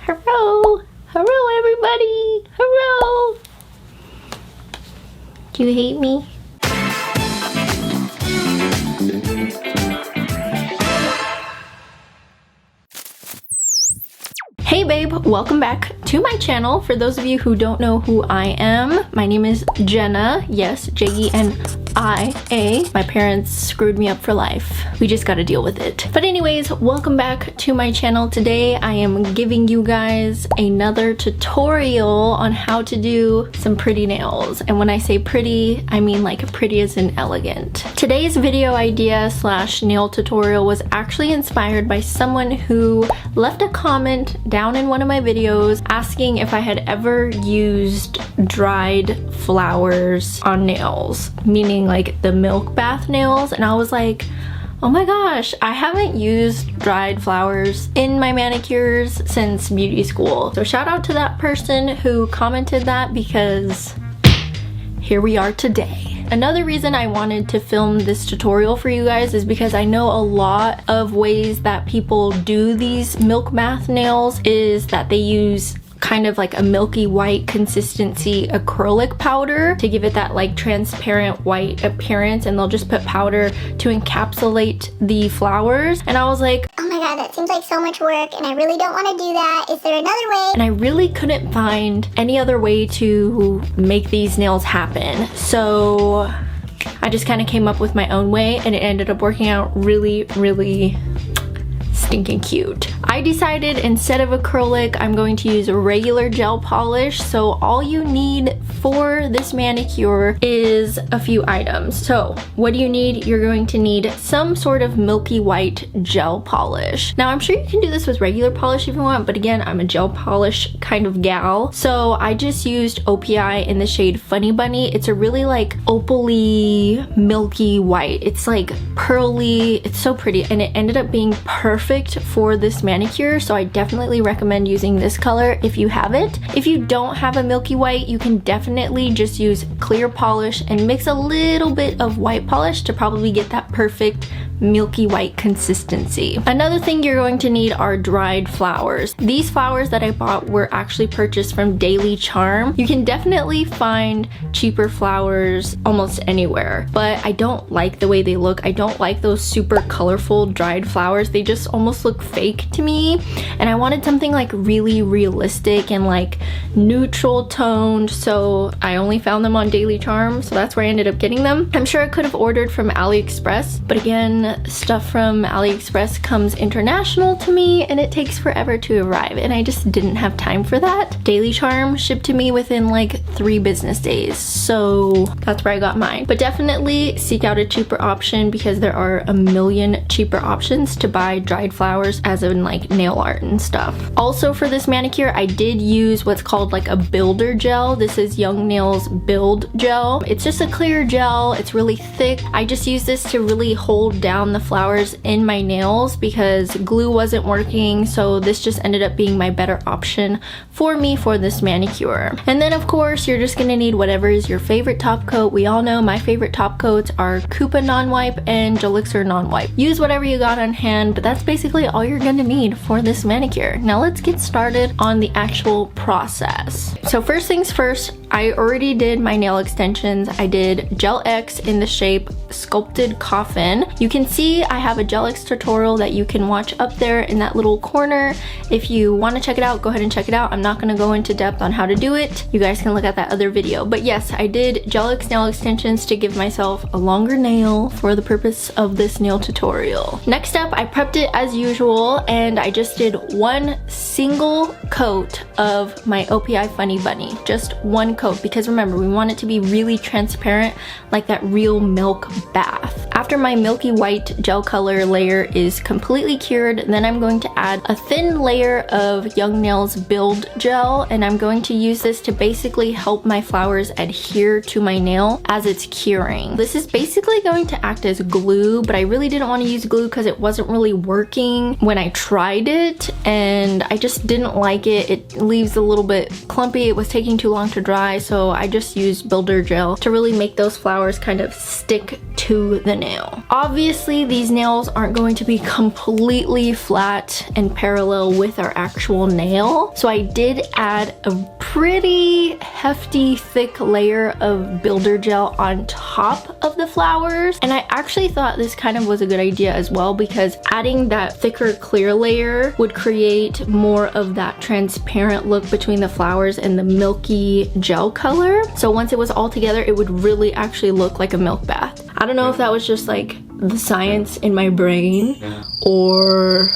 Hello! Hello, everybody! Hello! Do you hate me? Hey babe, welcome back to my channel. For those of you who don't know who I am, my name is Jenna. Yes, J-E-N-I-A. My parents screwed me up for life. We just gotta deal with it. But anyways, welcome back to my channel. Today I am giving you guys another tutorial on how to do some pretty nails. And when I say pretty, I mean like pretty as in elegant. Today's video idea slash nail tutorial was actually inspired by someone who left a comment down in one of my videos asking if I had ever used dried flowers on nails, meaning like the milk bath nails, and I was like, oh my gosh, I haven't used dried flowers in my manicures since beauty school. So shout out to that person who commented that, because here we are today. Another reason I wanted to film this tutorial for you guys is because I know a lot of ways that people do these milk bath nails is that they use kind of like a milky white consistency acrylic powder to give it that like transparent white appearance, and they'll just put powder to encapsulate the flowers. And I was like, oh my god, that seems like so much work and I really don't want to do that. Is there another way? And I really couldn't find any other way to make these nails happen. So I just kind of came up with my own way, and it ended up working out really, really stinking cute. I decided instead of acrylic, I'm going to use a regular gel polish. So all you need for this manicure is a few items. So what do you need? You're going to need some sort of milky white gel polish. Now I'm sure you can do this with regular polish if you want, but again, I'm a gel polish kind of gal. So I just used OPI in the shade Funny Bunny. It's a really like opally, milky white. It's like pearly, it's so pretty, and it ended up being perfect for this manicure. So I definitely recommend using this color if you have it. If you don't have a milky white, you can definitely just use clear polish and mix a little bit of white polish to probably get that perfect milky white consistency. Another thing you're going to need are dried flowers. These flowers that I bought were actually purchased from Daily Charm. You can definitely find cheaper flowers almost anywhere, but I don't like the way they look. I don't like those super colorful dried flowers. They just almost look fake to me, and I wanted something like really realistic and like neutral toned, so I only found them on Daily Charm, so that's where I ended up getting them. I'm sure I could have ordered from AliExpress, but again, stuff from AliExpress comes international to me and it takes forever to arrive, and I just didn't have time for that. Daily Charm shipped to me within like 3 business days, so that's where I got mine. But definitely seek out a cheaper option, because there are a million cheaper options to buy dried flowers as in like nail art and stuff. Also for this manicure, I did use what's called like a builder gel. This is Young Nails Build Gel. It's just a clear gel. It's really thick. I just use this to really hold down the flowers in my nails because glue wasn't working, so this just ended up being my better option for me for this manicure. And then of course you're just gonna need whatever is your favorite top coat. We all know my favorite top coats are Koopa non-wipe and Gelixir non-wipe. Use whatever you got on hand, but that's basically all you're gonna need for this manicure. Now let's get started on the actual process. So first things first, I already did my nail extensions. I did Gel X in the shape Sculpted Coffin. You can see I have a Gel X tutorial that you can watch up there in that little corner. If you want to check it out, go ahead and check it out. I'm not going to go into depth on how to do it. You guys can look at that other video. But yes, I did Gel X nail extensions to give myself a longer nail for the purpose of this nail tutorial. Next up, I prepped it as usual, and I just did one single coat of my OPI Funny Bunny. Just one coat, because remember, we want it to be really transparent, like that real milk bath. After my milky white gel color layer is completely cured, then I'm going to add a thin layer of Young Nails Build Gel, and I'm going to use this to basically help my flowers adhere to my nail as it's curing. This is basically going to act as glue, but I really didn't want to use glue because it wasn't really working when I tried it, and I just didn't like it. It leaves a little bit clumpy. It was taking too long to dry, so I just used builder gel to really make those flowers kind of stick to the nail. Obviously obviously these nails aren't going to be completely flat and parallel with our actual nail. So I did add a pretty hefty thick layer of builder gel on top of the flowers. And I actually thought this kind of was a good idea as well, because adding that thicker clear layer would create more of that transparent look between the flowers and the milky gel color. So once it was all together, it would really actually look like a milk bath. I don't know if that was just like the science in my brain, or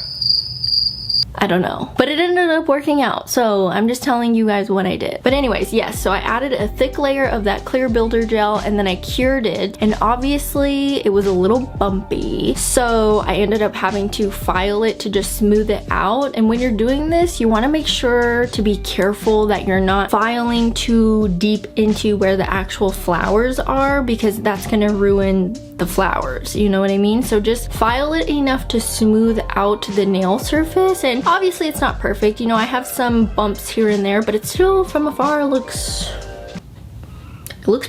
I don't know, but it ended up working out. So I'm just telling you guys what I did. But anyways, yes, so I added a thick layer of that clear builder gel and then I cured it. And obviously it was a little bumpy. So I ended up having to file it to just smooth it out. And when you're doing this, you want to make sure to be careful that you're not filing too deep into where the actual flowers are, because that's going to ruin the flowers, you know what I mean? So just file it enough to smooth out the nail surface. And obviously it's not perfect, you know, I have some bumps here and there, but it still from afar looks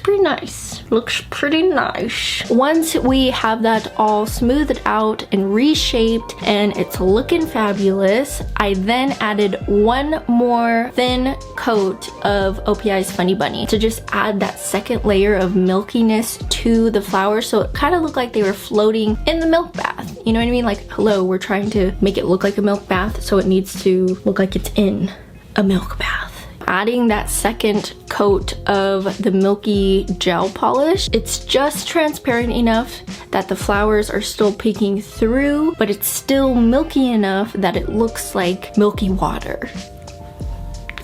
pretty nice. Looks pretty nice. Once we have that all smoothed out and reshaped and it's looking fabulous, I then added one more thin coat of OPI's Funny Bunny to just add that second layer of milkiness to the flowers, so it kind of looked like they were floating in the milk bath. You know what I mean? Like, hello, we're trying to make it look like a milk bath, so it needs to look like it's in a milk bath. Adding that second coat of the milky gel polish, it's just transparent enough that the flowers are still peeking through, but it's still milky enough that it looks like milky water.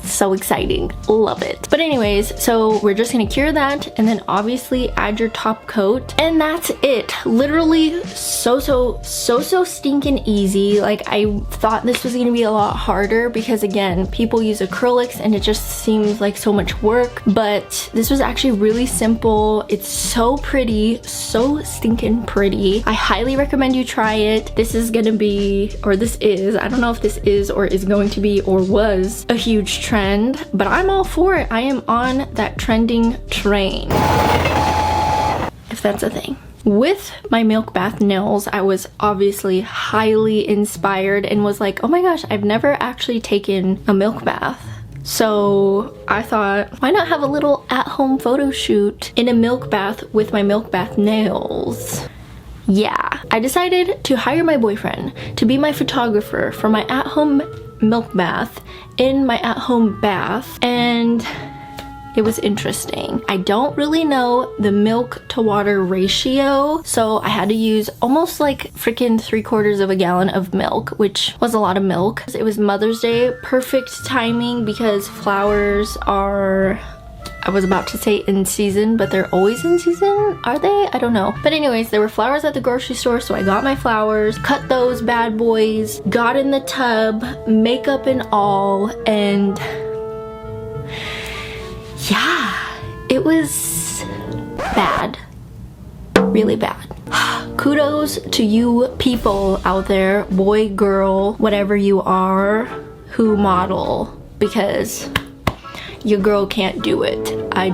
So exciting, love it. But anyways, so we're just gonna cure that and then obviously add your top coat, and that's it. Literally so stinking easy. Like, I thought this was gonna be a lot harder because again, people use acrylics and it just seems like so much work, but this was actually really simple. It's so pretty, so stinking pretty. I highly recommend you try it. This is gonna be, or this is, I don't know if this is or is going to be or was a huge trend, but I'm all for it. I am on that trending train, if that's a thing. With my milk bath nails, I was obviously highly inspired and was like, oh my gosh, I've never actually taken a milk bath. So I thought, why not have a little at-home photo shoot in a milk bath with my milk bath nails? Yeah, I decided to hire my boyfriend to be my photographer for my at-home milk bath in my at-home bath, and it was interesting. I don't really know the milk to water ratio, so I had to use almost like freaking 3/4 of a gallon of milk, which was a lot of milk. It was Mother's Day, perfect timing because flowers are, I was about to say in season, but they're always in season, are they? I don't know. But anyways, there were flowers at the grocery store, so I got my flowers, cut those bad boys, got in the tub, makeup and all, and yeah, it was bad. Really bad. Kudos to you people out there, boy, girl, whatever you are, who model, because your girl can't do it. I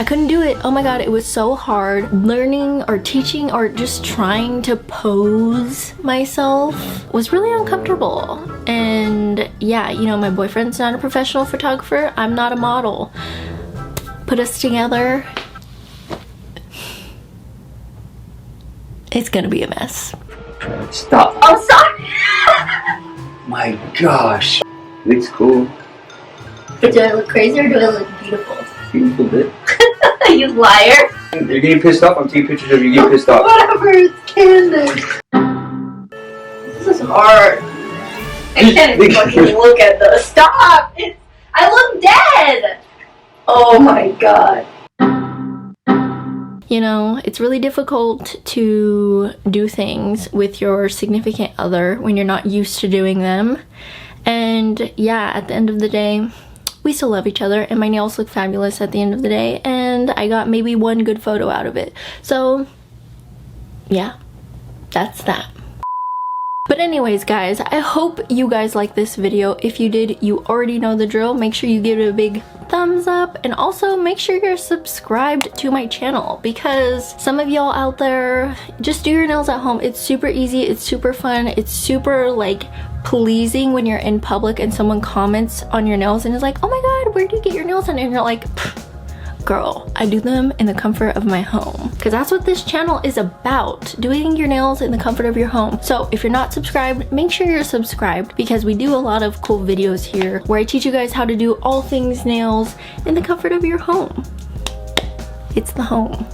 couldn't do it. Oh my god, it was so hard. Learning or teaching or just trying to pose myself was really uncomfortable. And yeah, you know, my boyfriend's not a professional photographer. I'm not a model. Put us together, it's gonna be a mess. Stop. Oh, sorry. My gosh. Looks cool. But do I look crazy or do I look beautiful? Beautiful bit. You liar. You're getting pissed off? I'm taking pictures of you getting pissed off. Whatever, it's candy. This is hard. I can't even fucking look at this. Stop! I look dead! Oh my god. You know, it's really difficult to do things with your significant other when you're not used to doing them. And yeah, at the end of the day, we still love each other and my nails look fabulous at the end of the day, and I got maybe one good photo out of it. So yeah, that's that. But anyways, guys, I hope you guys liked this video. If you did, you already know the drill. Make sure you give it a big thumbs up, and also make sure you're subscribed to my channel, because some of y'all out there just do your nails at home. It's super easy, it's super fun, it's super like pleasing when you're in public and someone comments on your nails and is like, oh my god, where do you get your nails done? And you're like, girl, I do them in the comfort of my home, because that's what this channel is about, doing your nails in the comfort of your home. So if you're not subscribed, make sure you're subscribed, because we do a lot of cool videos here where I teach you guys how to do all things nails in the comfort of your home. It's the home.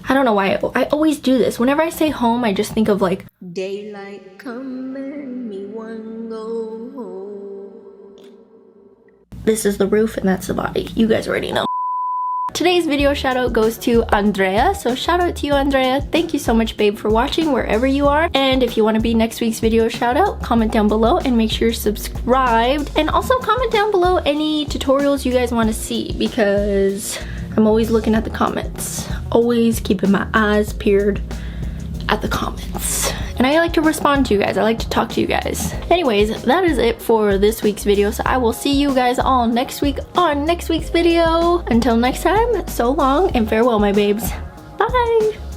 I don't know why I always do this. Whenever I say home, I just think of like daylight coming, me one go home. This is the roof and that's the body. You guys already know. Today's video shout out goes to Andrea, so shout out to you, Andrea. Thank you so much, babe, for watching wherever you are. And if you want to be next week's video shout out, comment down below and make sure you're subscribed. And also comment down below any tutorials you guys want to see, because I'm always looking at the comments. Always keeping my eyes peeled at the comments. And I like to respond to you guys. I like to talk to you guys. Anyways, that is it for this week's video. So I will see you guys all next week on next week's video. Until next time, so long and farewell, my babes. Bye.